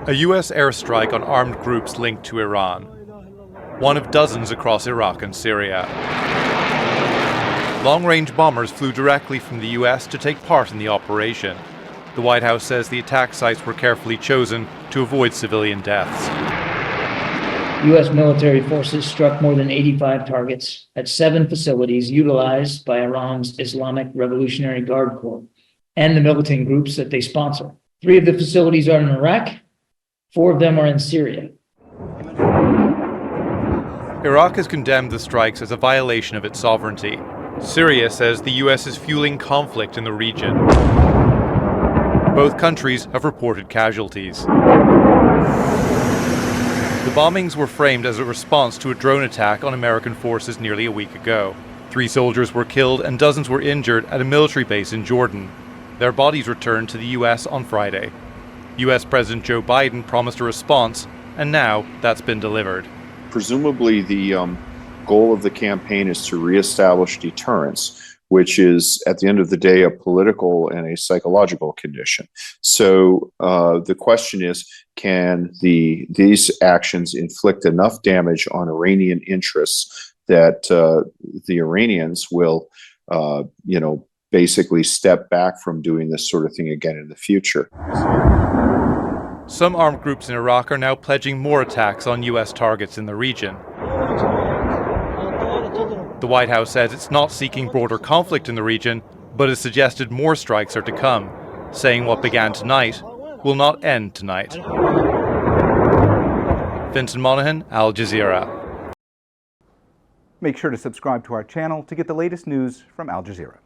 A U.S. airstrike on armed groups linked to Iran. One of dozens across Iraq and Syria. Long-range bombers flew directly from the U.S. to take part in the operation. The White House says the attack sites were carefully chosen to avoid civilian deaths. U.S. military forces struck more than 85 targets at 7 facilities utilized by Iran's Islamic Revolutionary Guard Corps and the militant groups that they sponsor. 3 of the facilities are in Iraq, 4 of them are in Syria. Iraq has condemned the strikes as a violation of its sovereignty. Syria says the U.S. is fueling conflict in the region. Both countries have reported casualties. The bombings were framed as a response to a drone attack on American forces nearly a week ago. 3 soldiers were killed and dozens were injured at a military base in Jordan. Their bodies returned to the U.S. on Friday. U.S. President Joe Biden promised a response, and now that's been delivered. Presumably the goal of the campaign is to reestablish deterrence, which is, at the end of the day, a political and a psychological condition. So the question is, can these actions inflict enough damage on Iranian interests that the Iranians will, basically step back from doing this sort of thing again in the future? Some armed groups in Iraq are now pledging more attacks on U.S. targets in the region. The White House says it's not seeking broader conflict in the region, but has suggested more strikes are to come, saying what began tonight will not end tonight. Fintan, Monaghan, Al Jazeera. Make sure to subscribe to our channel to get the latest news from Al Jazeera.